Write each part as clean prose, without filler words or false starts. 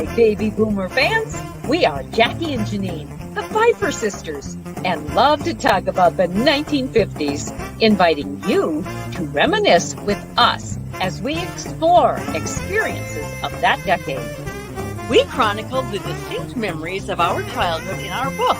Hi, baby boomer fans. We are Jackie and Janine, the Pfeiffer Sisters, and love to talk about the 1950s, inviting you to reminisce with us as we explore experiences of that decade. We chronicled the distinct memories of our childhood in our book,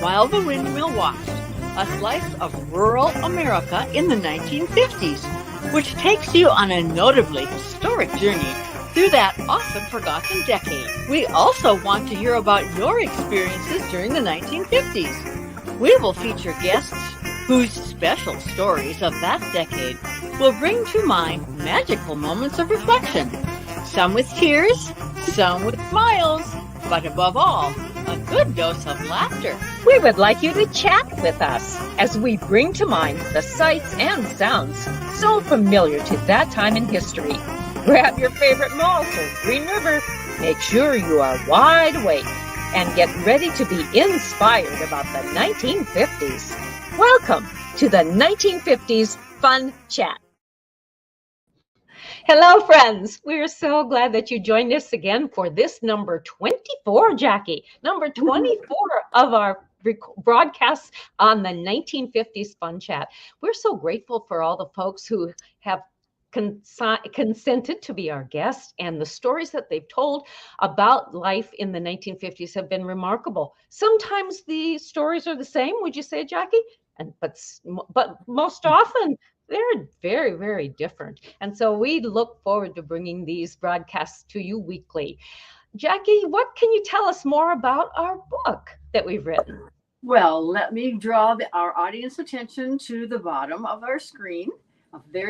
While the Windmill Watched, a slice of rural America in the 1950s, which takes you on a notably historic journey through that often forgotten decade. We also want to hear about your experiences during the 1950s. We will feature guests whose special stories of that decade will bring to mind magical moments of reflection, some with tears, some with smiles, but above all, a good dose of laughter. We would like you to chat with us as we bring to mind the sights and sounds so familiar to that time in history. Grab your favorite malt or Green River. Make sure you are wide awake and get ready to be inspired about the 1950s. Welcome to the 1950s Fun Chat. Hello, friends. We're so glad that you joined us again for this number 24, Jackie. Number 24 of our broadcasts on the 1950s Fun Chat. We're so grateful for all the folks who have consented to be our guests, and the stories that they've told about life in the 1950s have been remarkable. Sometimes the stories are the same, would you say, Jackie? But most often they're very, very different. And so we look forward to bringing these broadcasts to you weekly. Jackie, what can you tell us more about our book that we've written? Well, let me draw our audience attention to the bottom of their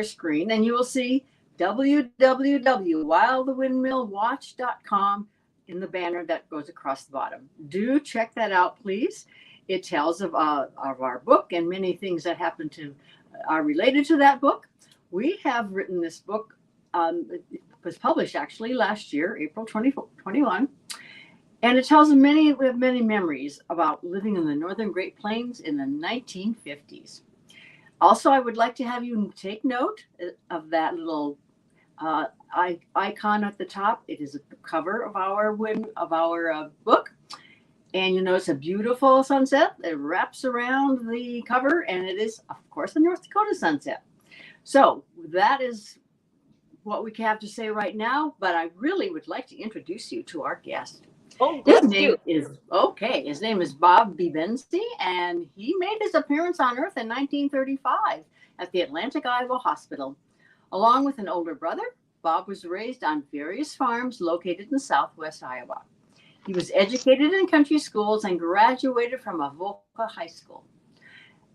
screen, and you will see www.whilethewindmillwatch.com in the banner that goes across the bottom. Do check that out, please. It tells of our book and many things that happen are related to that book. We have written this book. It was published actually last year, April 2021. And it tells we have many memories about living in the Northern Great Plains in the 1950s. Also, I would like to have you take note of that little icon at the top. It is the cover of our book. And you notice a beautiful sunset that wraps around the cover, and it is, of course, a North Dakota sunset. So that is what we have to say right now, but I really would like to introduce you to our guest. Oh, His name is Bob Bebensee, and he made his appearance on Earth in 1935 at the Atlantic Iowa Hospital. Along with an older brother, Bob was raised on various farms located in southwest Iowa. He was educated in country schools and graduated from Avoca High School.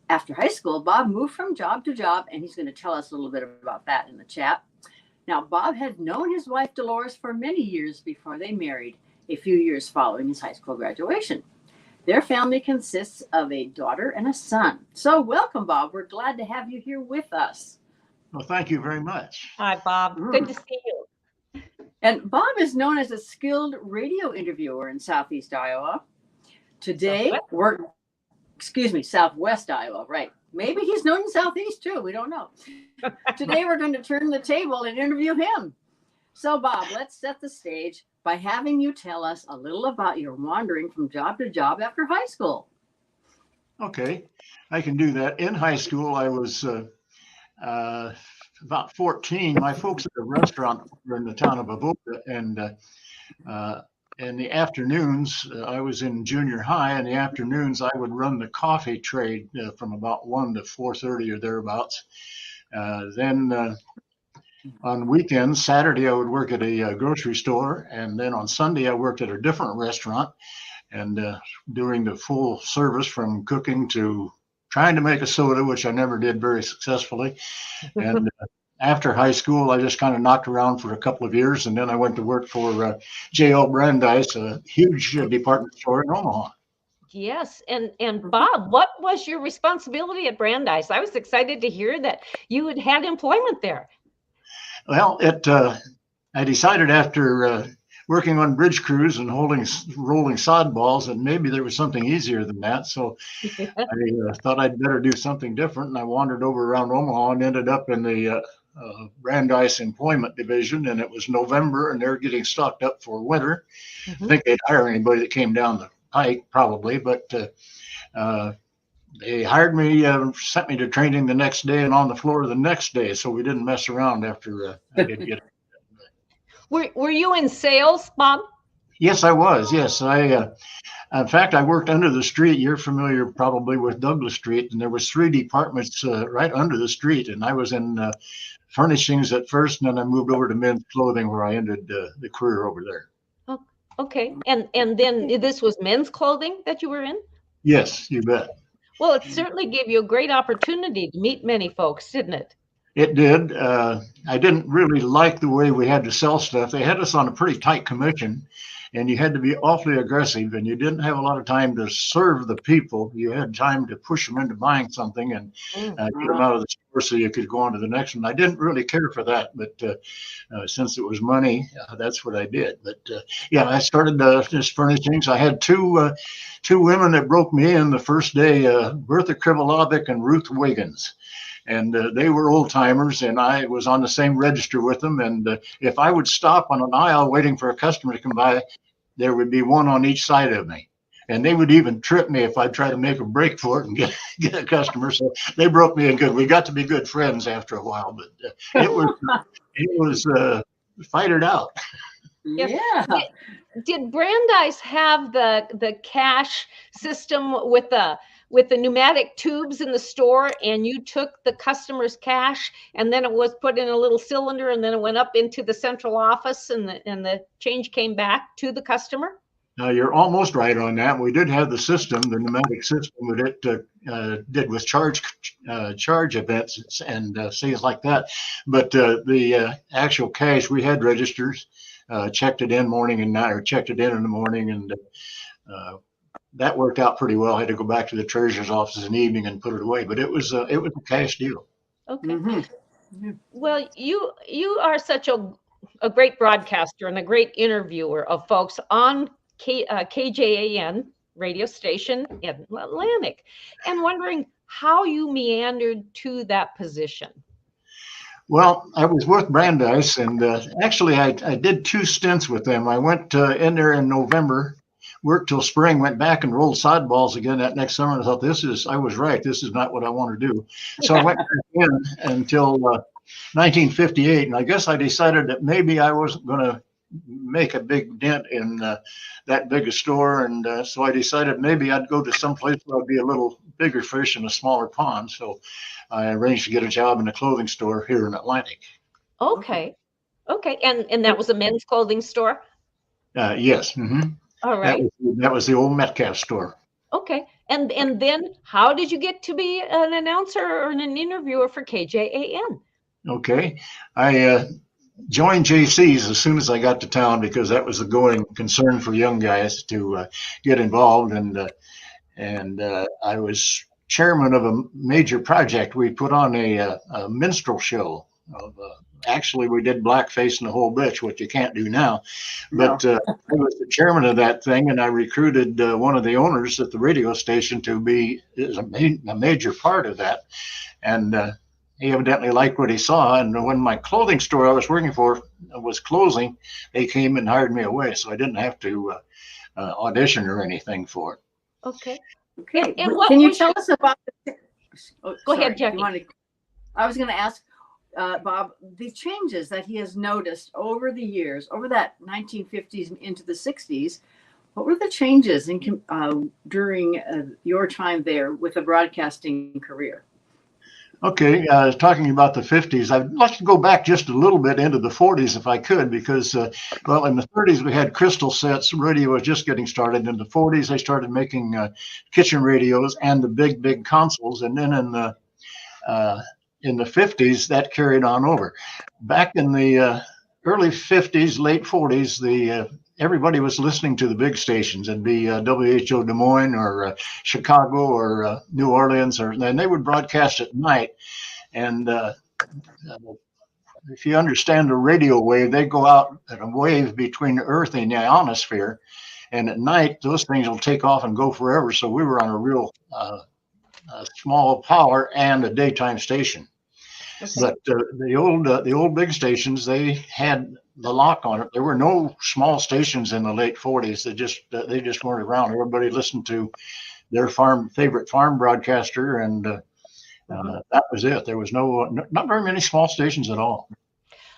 After high school, Bob moved from job to job, and he's going to tell us a little bit about that in the chat. Now, Bob had known his wife, Dolores, for many years before they married, a few years following his high school graduation. Their family consists of a daughter and a son. So welcome, Bob. We're glad to have you here with us. Well, thank you very much. Hi, Bob. Good to see you. And Bob is known as a skilled radio interviewer in Southeast Iowa. Today, Southwest Iowa, right. Maybe he's known in Southeast too. We don't know. Today, we're going to turn the table and interview him. So, Bob, let's set the stage by having you tell us a little about your wandering from job to job after high school. Okay, I can do that. In high school, I was about 14. My folks had a restaurant in the town of Avoca, and in the afternoons, I was in junior high. In the afternoons, I would run the coffee trade from about 1 to 4:30 or thereabouts. Then on weekends, Saturday, I would work at a grocery store, and then on Sunday, I worked at a different restaurant, and doing the full service from cooking to trying to make a soda, which I never did very successfully. And after high school, I just kind of knocked around for a couple of years, and then I went to work for J.L. Brandeis, a huge department store in Omaha. Yes, and Bob, what was your responsibility at Brandeis? I was excited to hear that you had employment there. Well, I decided after working on bridge crews and rolling sod balls that maybe there was something easier than that. So I thought I'd better do something different, and I wandered over around Omaha and ended up in the Brandeis Employment Division, and it was November, and they're getting stocked up for winter. I think they'd hire anybody that came down the pike, probably, but they hired me, sent me to training the next day and on the floor the next day, so we didn't mess around after I did get it. Were you in sales, Bob? Yes, I was. Yes, in fact, I worked under the street. You're familiar probably with Douglas Street, and there was 3 departments right under the street, and I was in furnishings at first, and then I moved over to men's clothing, where I ended the career over there. Oh, okay, and then this was men's clothing that you were in? Yes, you bet. Well, it certainly gave you a great opportunity to meet many folks, didn't it? It did. I didn't really like the way we had to sell stuff. They had us on a pretty tight commission, and you had to be awfully aggressive, and you didn't have a lot of time to serve the people. You had time to push them into buying something and get them out of the store so you could go on to the next one. I didn't really care for that, but since it was money, that's what I did. But yeah, I started just furnishings. I had two women that broke me in the first day, Bertha Krivolovic and Ruth Wiggins. And they were old timers, and I was on the same register with them. And if I would stop on an aisle waiting for a customer to come by, there would be one on each side of me. And they would even trip me if I'd try to make a break for it and get a customer. So they broke me in good. We got to be good friends after a while, but it was fight it out. Yeah. Did Brandeis have the cash system with the pneumatic tubes in the store, and you took the customer's cash and then it was put in a little cylinder and then it went up into the central office and the change came back to the customer? You're almost right on that. We did have the system, the pneumatic system that it did with charge events and things like that. But the actual cash, we had registers, checked it in morning and night, or checked it in the morning, and that worked out pretty well. I had to go back to the treasurer's office in the evening and put it away, but it was a cash deal. Okay. Mm-hmm. Well, you are such a great broadcaster and a great interviewer of folks on KJAN radio station in Atlantic, and wondering how you meandered to that position. Well, I was with Brandeis, and actually I did 2 stints with them. I went in there in November, worked till spring, went back and rolled side balls again that next summer. And I thought, I was right. This is not what I want to do. So I went back in until 1958. And I guess I decided that maybe I wasn't going to make a big dent in that big a store. And so I decided maybe I'd go to some place where I'd be a little bigger fish in a smaller pond. So I arranged to get a job in a clothing store here in Atlantic. Okay. And that was a men's clothing store? Yes. Mm-hmm. All right. That was the old Metcalf store. Okay. And then how did you get to be an announcer or an interviewer for KJAN? Okay. I joined Jaycees as soon as I got to town, because that was the going concern for young guys to get involved. And I was chairman of a major project. We put on a minstrel show. Actually, we did blackface and the whole bitch, which you can't do now. But I was the chairman of that thing, and I recruited one of the owners at the radio station to be a major part of that. And he evidently liked what he saw. And when my clothing store I was working for was closing, they came and hired me away. So I didn't have to audition or anything for it. Okay. Okay. And Can you tell us about Go ahead, Jackie. I was going to ask Bob, the changes that he has noticed over the years, over that 1950s into the 60s. What were the changes during your time there with a broadcasting career? Okay, talking about the 50s, I'd like to go back just a little bit into the 40s if I could, because, well, in the 30s we had crystal sets. Radio was just getting started. In the 40s, they started making kitchen radios and the big consoles. And then in the 50s, that carried on over. Back in the early 50s, late 40s, everybody was listening to the big stations. It'd be WHO Des Moines or Chicago or New Orleans, and they would broadcast at night. And if you understand the radio wave, they go out at a wave between the Earth and the ionosphere. And at night, those things will take off and go forever. So we were on a real small power and a daytime station. Okay. But the old big stations, they had the lock on it. There were no small stations in the late 40s. They just weren't around. Everybody listened to their favorite farm broadcaster, and that was it. There was not very many small stations at all.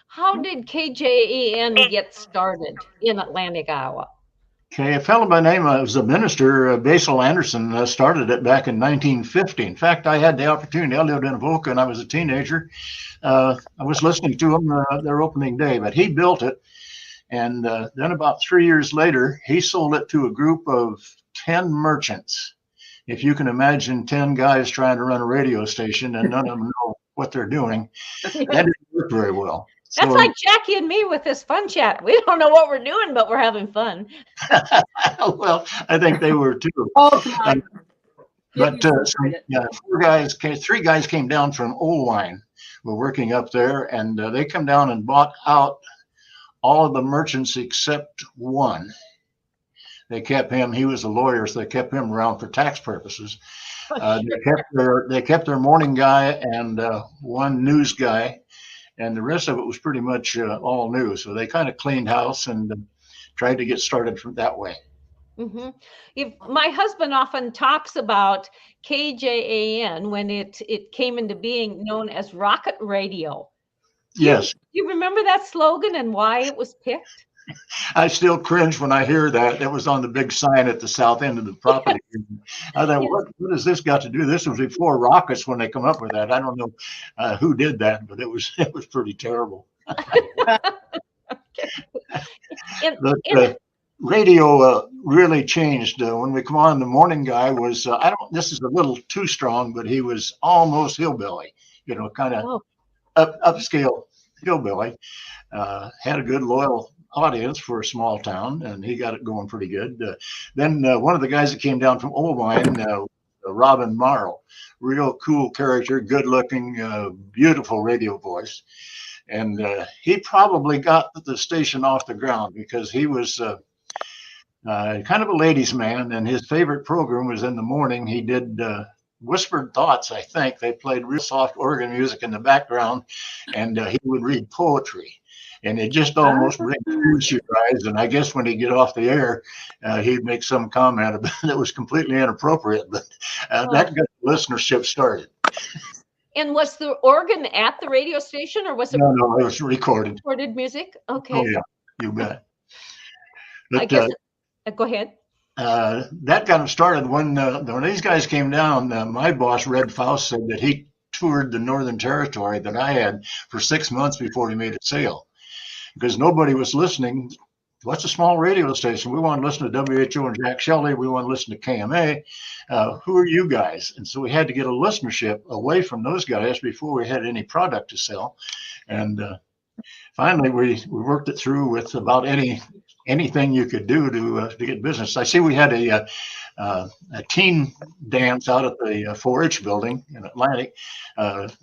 How did KJAN get started in Atlantic, Iowa? Okay, a fellow by name was a minister, Basil Anderson, started it back in 1950. In fact, I had the opportunity. I lived in Avoca, and I was a teenager. I was listening to them their opening day, but he built it. And then about 3 years later, he sold it to a group of 10 merchants. If you can imagine 10 guys trying to run a radio station and none of them know what they're doing, that didn't work very well. That's like Jackie and me with this fun chat. We don't know what we're doing, but we're having fun. Well, I think they were too. Oh, come on. But three guys came down from Oldwine, were working up there, and they come down and bought out all of the merchants except one. They kept him. He was a lawyer, so they kept him around for tax purposes. They kept their morning guy and one news guy, and the rest of it was pretty much all news. So they kind of cleaned house and tried to get started from that way. My husband often talks about KJAN when it came into being, known as Rocket Radio. Yes. Do you remember that slogan and why it was picked? I still cringe when I hear that. It was on the big sign at the south end of the property. I thought, what has this got to do? This was before rockets when they come up with that. I don't know who did that, but it was pretty terrible. Radio really changed when we come on. The morning guy was this is a little too strong, but he was almost hillbilly, kind of upscale hillbilly. Had a good loyal audience for a small town, and he got it going pretty good. Then one of the guys that came down from Oldwine, Robin Morrow, real cool character, good looking, beautiful radio voice. And he probably got the station off the ground because he was kind of a ladies' man, and his favorite program was in the morning. He did Whispered Thoughts, I think. They played real soft organ music in the background, and he would read poetry. And it just almost brings tears to your eyes. And I guess when he'd get off the air, he'd make some comment that was completely inappropriate, but that got the listenership started. And was the organ at the radio station, or was it? No, it was recorded. Recorded music? Okay. Oh, yeah, you bet. But, I guess, go ahead. That got him started when these guys came down. My boss, Red Faust, said that he toured the Northern Territory that I had for 6 months before he made a sale, because nobody was listening. What's a small radio station? We want to listen to WHO and Jack Shelley. We want to listen to KMA. Who are you guys? And so we had to get a listenership away from those guys before we had any product to sell. And finally, we worked it through with about anything you could do to get business. I see we had a teen dance out at the 4-H building in Atlantic.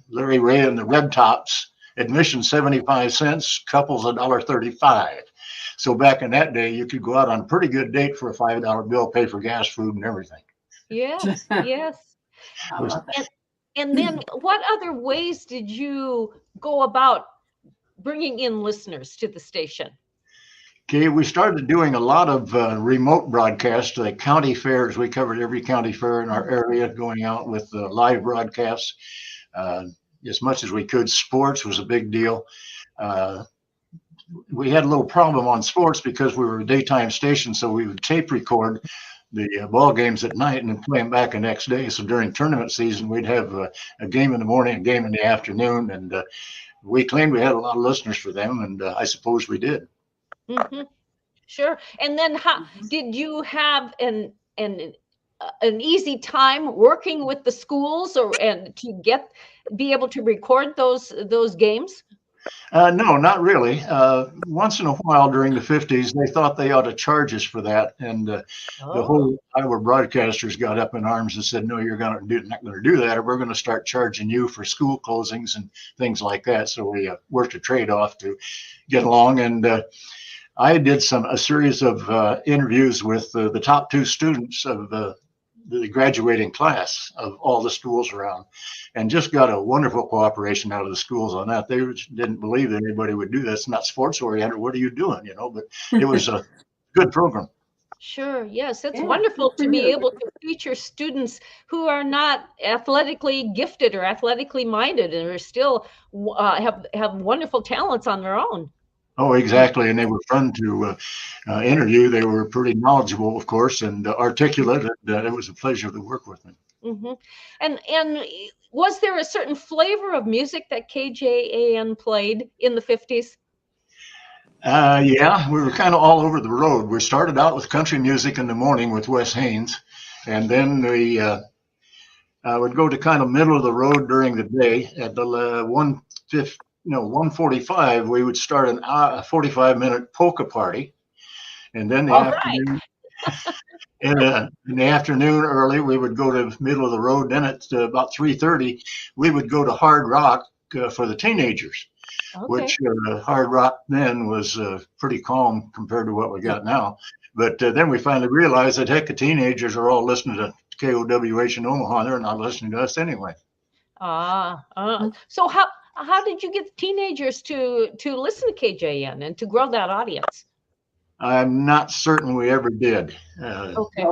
Larry Ray and the Red Tops. Admission 75 cents, couples $1.35. So back in that day, you could go out on a pretty good date for a $5 bill, pay for gas, food, and everything. Yes, yes. And then what other ways did you go about bringing in listeners to the station? Okay, we started doing a lot of remote broadcasts, like county fairs. We covered every county fair in our area, going out with live broadcasts. As much as we could. Sports was a big deal. We had a little problem on sports because we were a daytime station, so we would tape record the ball games at night and then play them back the next day. So during tournament season, we'd have a game in the morning, a game in the afternoon, and we claimed we had a lot of listeners for them, and I suppose we did. Sure. And then how did you have an easy time working with the schools and to be able to record those games? No, not really. Once in a while during the 50s, they thought they ought to charge us for that. And the whole Iowa broadcasters got up in arms and said, no, you're not going to do that, or we're going to start charging you for school closings and things like that. So we worked a trade-off to get along. And I did a series of interviews with the top 2 students of the the graduating class of all the schools around, and just got a wonderful cooperation out of the schools on that. They didn't believe that anybody would do this. It's not sports oriented. What are you doing? But it was a good program. Sure. Yes, it's Yeah, wonderful good for to be you. able to feature students who are not athletically gifted or athletically minded and are still have wonderful talents on their own. Oh, exactly. And they were fun to interview. They were pretty knowledgeable, of course, and articulate. And it was a pleasure to work with them. Hmm. And was there a certain flavor of music that KJAN played in the 50s? Yeah, we were kind of all over the road. We started out with country music in the morning with Wes Haynes, and then we would go to kind of middle of the road during the day. At the 1:45, we would start a 45-minute polka party, and then All right. in the afternoon early we would go to middle of the road. Then at about 3:30, we would go to hard rock for the teenagers. Okay. Which hard rock then was pretty calm compared to what we got now. But then we finally realized that heck, the teenagers are all listening to KOWH in Omaha. They're not listening to us anyway. So how did you get teenagers to listen to KJN and to grow that audience? I'm not certain we ever did. Okay.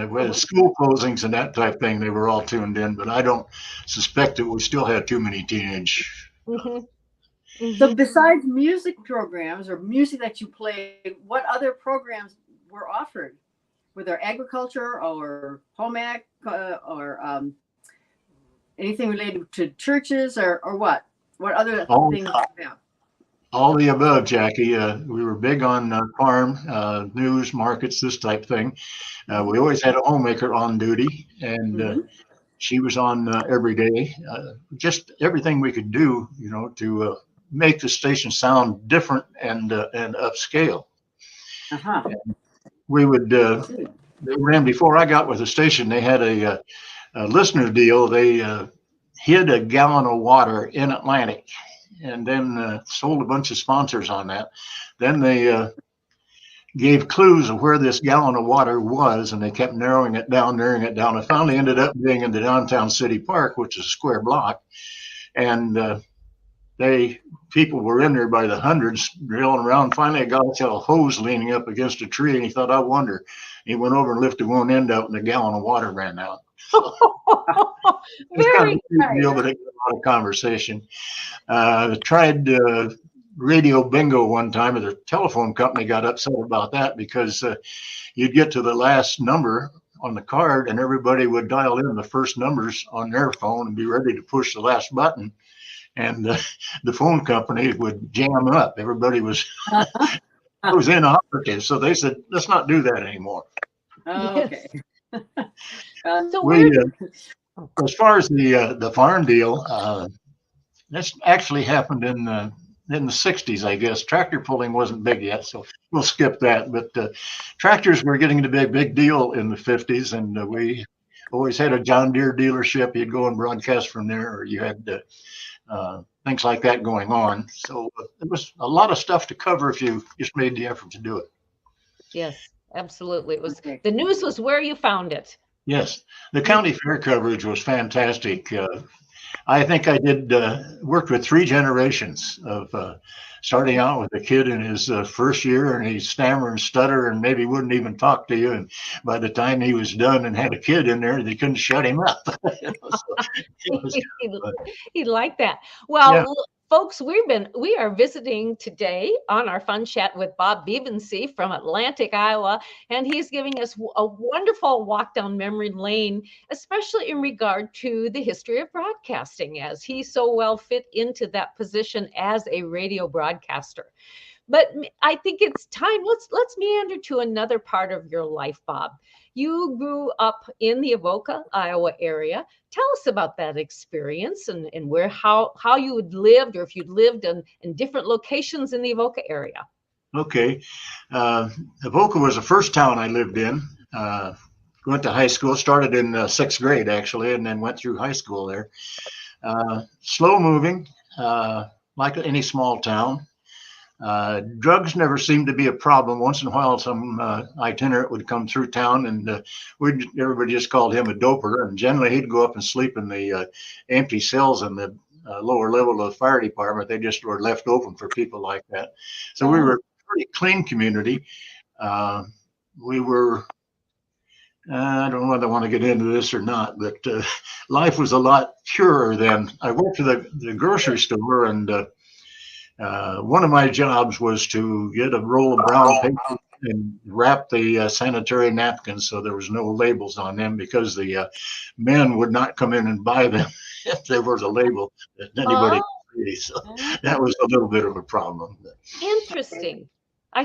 With school closings and that type thing, they were all tuned in, but I don't suspect that we still had too many teenage. Mm-hmm. So besides music programs or music that you played, what other programs were offered? Were there agriculture or home ec or anything related to churches or what? What other things like that? All the above, Jackie. We were big on farm, news, markets, this type thing. We always had a homemaker on duty, and she was on every day. Just everything we could do, to make the station sound different and upscale. Uh-huh. And we would, they ran before I got with the station. They had a listener deal. They hid a gallon of water in Atlantic, and then sold a bunch of sponsors on that. Then they gave clues of where this gallon of water was, and they kept narrowing it down. It finally ended up being in the downtown city park, which is a square block. And people were in there by the hundreds drilling around. Finally, a guy saw a hose leaning up against a tree, and he thought, I wonder. He went over and lifted one end out, and a gallon of water ran out. It's kind of a big deal, but it got a lot of conversation. Tried radio bingo one time, and the telephone company got upset about that because you'd get to the last number on the card, and everybody would dial in the first numbers on their phone and be ready to push the last button. And the phone company would jam up. Everybody was inoperative. So they said, let's not do that anymore. Oh, okay. As far as the farm deal, this actually happened in the 60s, I guess. Tractor pulling wasn't big yet, so we'll skip that. But tractors were getting to be a big deal in the 50s, and we always had a John Deere dealership. You'd go and broadcast from there, or you had things like that going on. So there was a lot of stuff to cover if you just made the effort to do it. Yes, absolutely. It was the news was where you found it. Yes, the county fair coverage was fantastic. I think I did worked with 3 generations of starting out with a kid in his first year, and he'd stammer and stutter and maybe wouldn't even talk to you. And by the time he was done and had a kid in there, they couldn't shut him up. He liked that. Well, folks, we are visiting today on our fun chat with Bob Bebensee from Atlantic, Iowa, and he's giving us a wonderful walk down memory lane, especially in regard to the history of broadcasting, as he so well fit into that position as a radio broadcaster. But I think it's time. Let's meander to another part of your life, Bob. You grew up in the Avoca, Iowa area. Tell us about that experience and how you had lived, or if you'd lived in different locations in the Avoca area. Okay. Avoca was the first town I lived in. Went to high school, started in 6th grade actually, and then went through high school there. Slow moving, like any small town. Drugs never seemed to be a problem. Once in a while, some itinerant would come through town, and everybody just called him a doper. And generally, he'd go up and sleep in the empty cells in the lower level of the fire department. They just were left open for people like that. So we were a pretty clean community. We were. I don't know whether I want to get into this or not, but life was a lot purer then. I worked at the grocery store, and one of my jobs was to get a roll of brown paper and wrap the sanitary napkins so there was no labels on them, because the men would not come in and buy them if there was a label that anybody could see. So that was a little bit of a problem. Interesting. I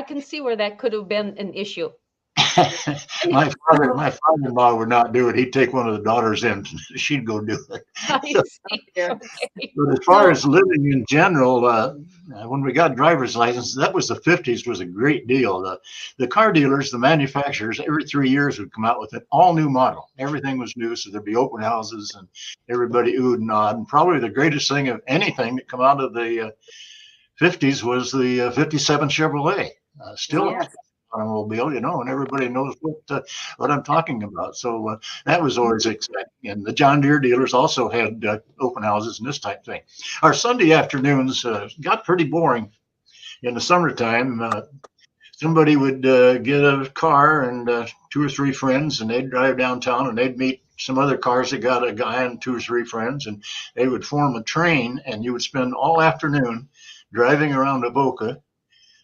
can see where that could have been an issue. My father-in-law would not do it. He'd take one of the daughters in. She'd go do it. Okay. But as far as living in general, when we got driver's license, that was the 50s, was a great deal. The car dealers, the manufacturers, every 3 years would come out with an all new model. Everything was new, so there'd be open houses and everybody oohed and awed. And probably the greatest thing of anything that come out of the 50s was the 57 Chevrolet. Still. Yes. Automobile, and everybody knows what I'm talking about. So that was always exciting. And the John Deere dealers also had open houses and this type of thing. Our Sunday afternoons got pretty boring in the summertime. Somebody would get a car and 2 or 3 friends, and they'd drive downtown and they'd meet some other cars that got a guy and 2 or 3 friends, and they would form a train, and you would spend all afternoon driving around Avoca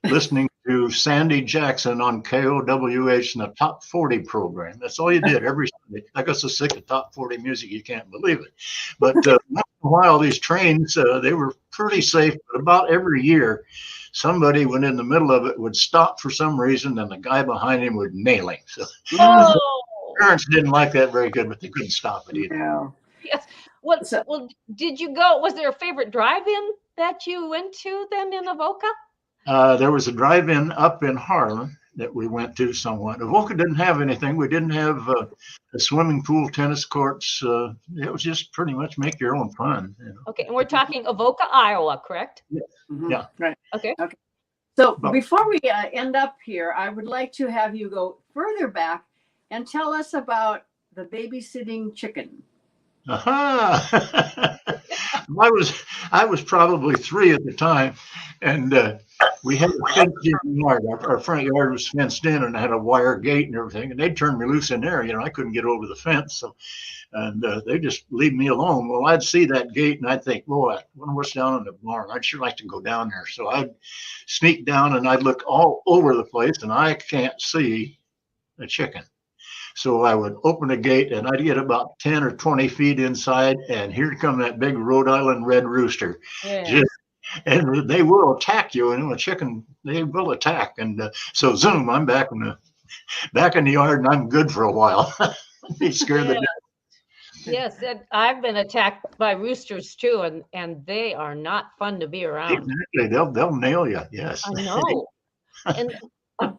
listening to Sandy Jackson on KOWH in the Top 40 program. That's all you did every Sunday. I got so sick of Top 40 music, you can't believe it. But once in a while, these trains, they were pretty safe, but about every year, somebody, when in the middle of it, would stop for some reason, and the guy behind him would nail him. So parents didn't like that very good, but they couldn't stop it either. Yeah. Yes. Well, did you go? Was there a favorite drive-in that you went to then in Avoca? There was a drive-in up in Harlan that we went to somewhat. Avoca didn't have anything. We didn't have a swimming pool, tennis courts. It was just pretty much make your own fun. Okay, and we're talking Avoca, Iowa, correct? Yeah. Mm-hmm. Yeah. Right. Okay. So before we end up here, I would like to have you go further back and tell us about the babysitting chicken. Aha! I was probably 3 at the time, and we had a fenced-in yard. Our front yard was fenced in and had a wire gate and everything, and they'd turn me loose in there. I couldn't get over the fence, and they just leave me alone. Well, I'd see that gate and I'd think, boy, I wonder what's down in the barn. I'd sure like to go down there. So I'd sneak down and I'd look all over the place, and I can't see a chicken. So I would open a gate and I'd get about 10 or 20 feet inside, and here come that big Rhode Island red rooster. Yeah. And they will attack you, and a chicken, they will attack. And so zoom, I'm back in the yard, and I'm good for a while. He's scared to death. Yes, I've been attacked by roosters too, and they are not fun to be around. Exactly, they'll nail you. Yes, I know. And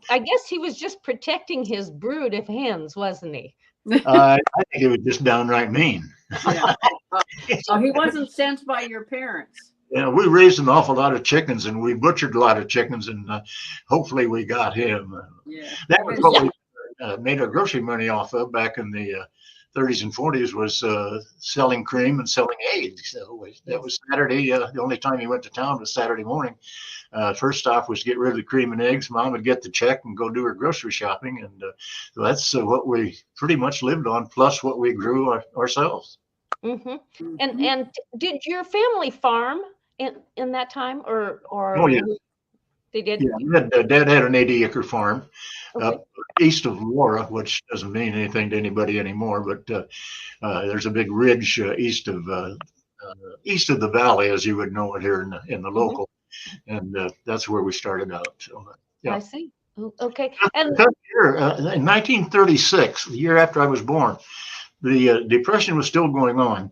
I guess he was just protecting his brood of hens, wasn't he? I think he was just downright mean. Yeah. So he wasn't sent by your parents. We raised an awful lot of chickens, and we butchered a lot of chickens, and hopefully we got him. That was what we made our grocery money off of back in the 30s and 40s, was selling cream and selling eggs. So that was Saturday. The only time you went to town was Saturday morning. First off was get rid of the cream and eggs. Mom would get the check and go do her grocery shopping. And so that's what we pretty much lived on, plus what we grew ourselves. Mm-hmm. And did your family farm in that time, or oh yeah, they did? Yeah, Dad had an 80-acre farm east of Laura, which doesn't mean anything to anybody anymore, but there's a big ridge east of the valley, as you would know it here in the local, and that's where we started out. So, yeah. I see. Okay. And in 1936, the year after I was born, the Depression was still going on,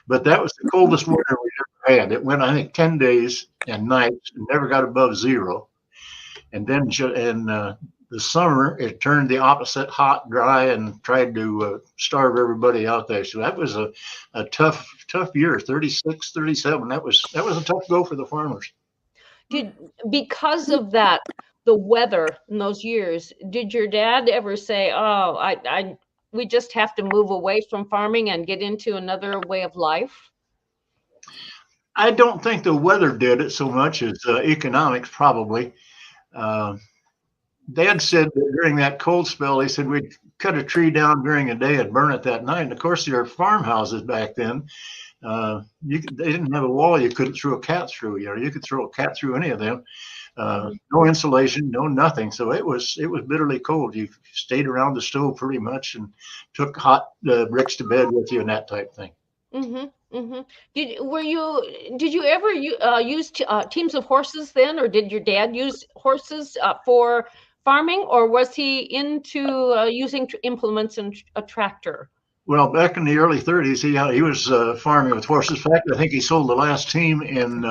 but that was the coldest winter we ever had. It went, I think, 10 days and nights, and never got above 0. And then the summer, it turned the opposite, hot, dry, and tried to starve everybody out there. So that was a tough year, 36, 37. That was a tough go for the farmers. Because of that, the weather in those years, did your dad ever say, "Oh, we just have to move away from farming and get into another way of life"? I don't think the weather did it so much as economics, probably. Uh, Dad said that during that cold spell, he said we'd cut a tree down during a day and burn it that night. And of course, there were farmhouses back then. They didn't have a wall you couldn't throw a cat through. You could throw a cat through any of them. No insulation, no nothing. So it was bitterly cold. You stayed around the stove pretty much and took hot bricks to bed with you and that type of thing. Mm-hmm, mm-hmm. Did you ever use teams of horses then, or did your dad use horses for farming, or was he into using implements and a tractor? Well, back in the early 30s, he was farming with horses. In fact, I think he sold the last team in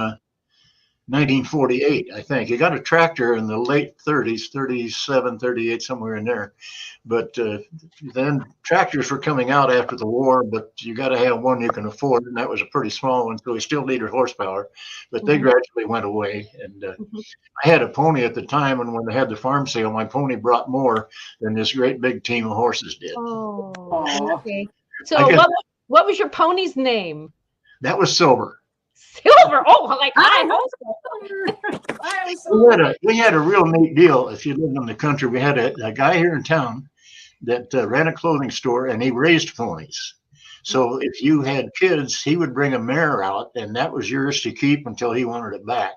1948, I think. He got a tractor in the late 30s, 37, 38, somewhere in there. But then tractors were coming out after the war, but you got to have one you can afford, and that was a pretty small one, so he still needed horsepower. But they gradually went away. And I had a pony at the time, and when they had the farm sale, my pony brought more than this great big team of horses did. Oh, okay. So what was your pony's name? That was Silver. Silver. Oh, like we had a real neat deal. If you lived in the country, we had a guy here in town that ran a clothing store, and he raised ponies. So if you had kids, he would bring a mare out, and that was yours to keep until he wanted it back.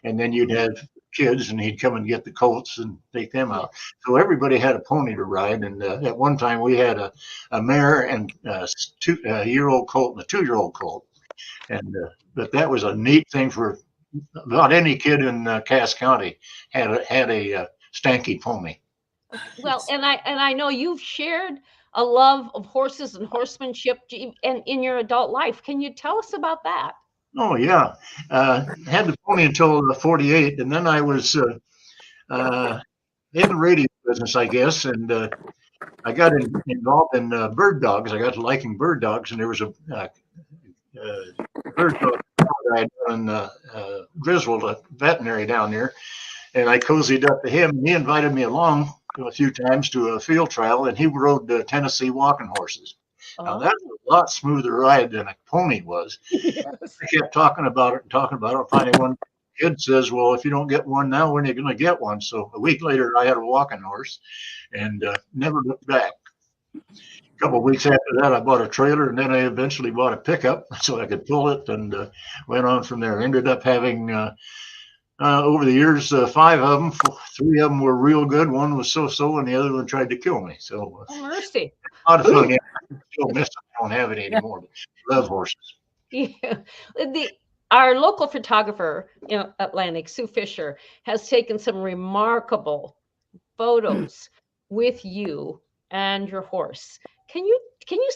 And then you'd have kids, and he'd come and get the colts and take them out. So everybody had a pony to ride. And at one time, we had a mare and a year-old colt and a 2-year-old colt. And but that was a neat thing for about any kid in Cass County had a stanky pony. Well, and I know you've shared a love of horses and horsemanship and in your adult life. Can you tell us about that? Oh yeah, had the pony until 48, and then I was in the radio business, I guess, and I got involved in bird dogs. I got to liking bird dogs, and there was a bird dog I had in Griswold, a veterinary down there, and I cozied up to him. And he invited me along a few times to a field trial, and he rode Tennessee walking horses. Now that's a lot smoother ride than a pony was. Yes. I kept talking about it. Finally, one kid says, "Well, if you don't get one now, when are you going to get one?" So a week later, I had a walking horse, and never looked back. A couple of weeks after that, I bought a trailer, and then I eventually bought a pickup so I could pull it, and went on from there. Ended up having over the years 5 of them. 3 of them were real good. One was so-so, and the other one tried to kill me. So mercy. A lot of fun. Yeah, I still miss them. I don't have it anymore. But I love horses. Yeah. Our local photographer in Atlantic, Sue Fisher, has taken some remarkable photos with you and your horse. Can you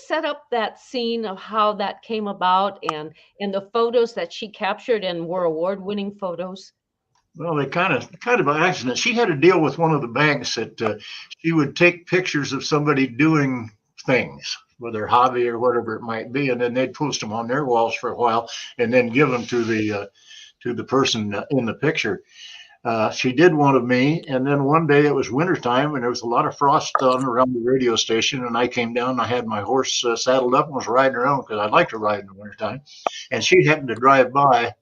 set up that scene of how that came about and the photos that she captured and were award-winning photos? Well, they kind of by accident. She had a deal with one of the banks that she would take pictures of somebody doing things, whether hobby or whatever it might be, and then they'd post them on their walls for a while, and then give them to the person in the picture. She did one of me, and then one day it was wintertime, and there was a lot of frost on around the radio station, and I came down, and I had my horse saddled up and was riding around because I'd like to ride in the wintertime, and she happened to drive by.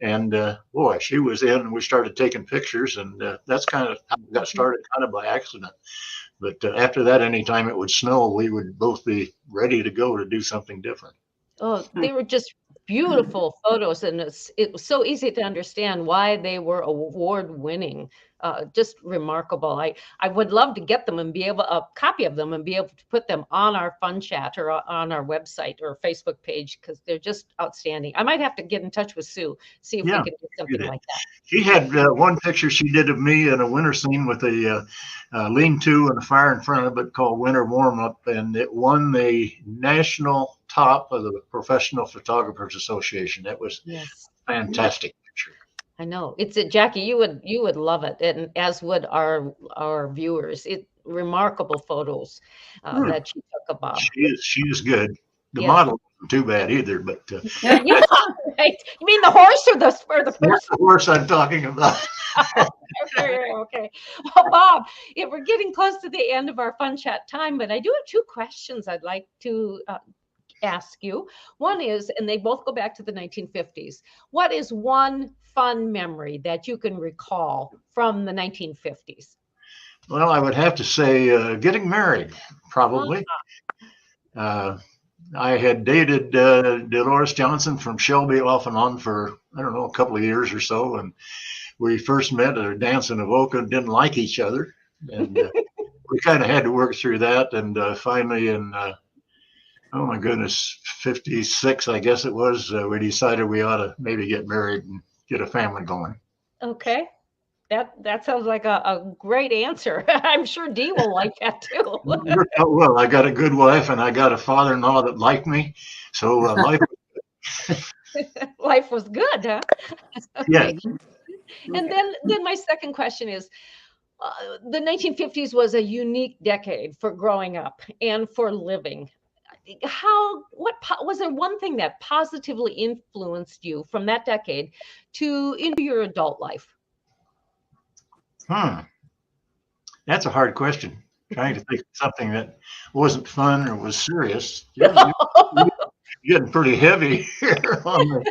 And boy, she was in, and we started taking pictures, and that's kind of how we got started, kind of by accident. But after that, anytime it would snow, we would both be ready to go to do something different. Oh, they were just beautiful photos, and it was so easy to understand why they were award-winning. Just remarkable. I would love to get them and be able a copy of them and be able to put them on our Fun Chat or on our website or Facebook page because they're just outstanding. I might have to get in touch with Sue, see if we can do something like that. She had one picture she did of me in a winter scene with a lean-to and a fire in front of it called Winter Warm-Up, and it won the national top of the Professional Photographers Association. That was fantastic. I know it's Jackie. You would love it, and as would our viewers. Remarkable photos that she took of Bob. She is good. The model wasn't too bad either, but Right. You mean the horse or the That's person? the horse I'm talking about. Okay. Well, Bob, we're getting close to the end of our fun chat time, but I do have two questions I'd like to ask you. One is, and they both go back to the 1950s. What is one fun memory that you can recall from the 1950s? Well, I would have to say getting married, probably. I had dated Dolores Johnson from Shelby off and on for, I don't know, a couple of years or so. And we first met at a dance in Avoca and didn't like each other. And we kind of had to work through that. And finally in, oh my goodness, 56, I guess it was, we decided we ought to maybe get married and get a family going. Okay. That sounds like a great answer. I'm sure Dee will like that too. Well, I got a good wife and I got a father-in-law that liked me. So life. Life was good, huh? Yeah. Okay. And then my second question is, the 1950s was a unique decade for growing up and for living. Was there one thing that positively influenced you from that decade into your adult life? That's a hard question. Trying to think of something that wasn't fun or was serious. You're getting pretty heavy here on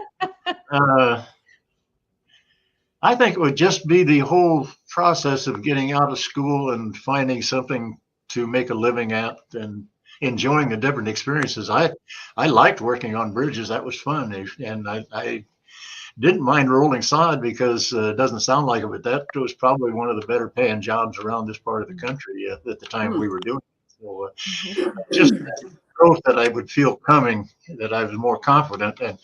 the, I think it would just be the whole process of getting out of school and finding something to make a living at and enjoying the different experiences. I liked working on bridges. That was fun. And I didn't mind rolling sod because it doesn't sound like it, but that was probably one of the better paying jobs around this part of the country at the time we were doing it. So just growth that I would feel coming, that I was more confident. And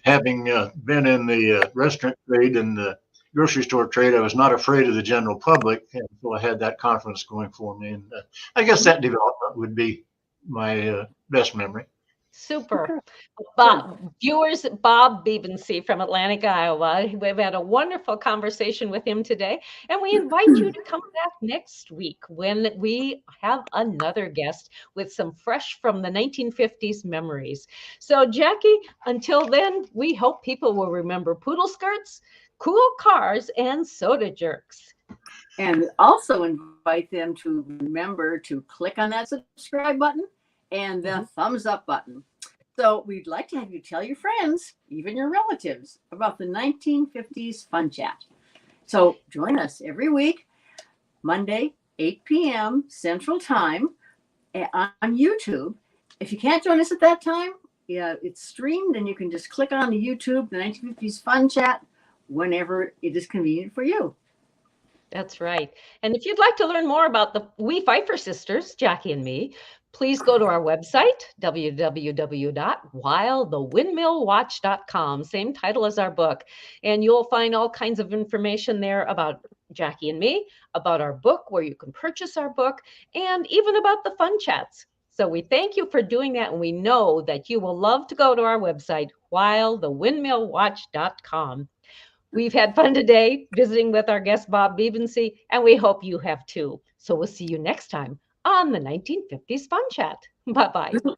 having been in the restaurant trade and the grocery store trade, I was not afraid of the general public. And so I had that confidence going for me. And I guess that development would be my best memory. Super. Viewers, Bob Bebensee from Atlantic, Iowa. We've had a wonderful conversation with him today, and we invite you to come back next week when we have another guest with some fresh from the 1950s memories. So, Jackie, until then, we hope people will remember poodle skirts, cool cars, and soda jerks. And also invite them to remember to click on that subscribe button and the thumbs up button. So we'd like to have you tell your friends, even your relatives, about the 1950s Fun Chat. So join us every week, Monday, 8 p.m. Central Time on YouTube. If you can't join us at that time, it's streamed and you can just click on the YouTube, the 1950s Fun Chat, whenever it is convenient for you. That's right. And if you'd like to learn more about the Pfeiffer Sisters, Jackie and me, please go to our website, www.whilethewindmillwatch.com, same title as our book. And you'll find all kinds of information there about Jackie and me, about our book, where you can purchase our book, and even about the fun chats. So we thank you for doing that, and we know that you will love to go to our website, whilethewindmillwatch.com. We've had fun today visiting with our guest, Bob Bebensee, and we hope you have too. So we'll see you next time on the 1950s Fun Chat. Bye-bye.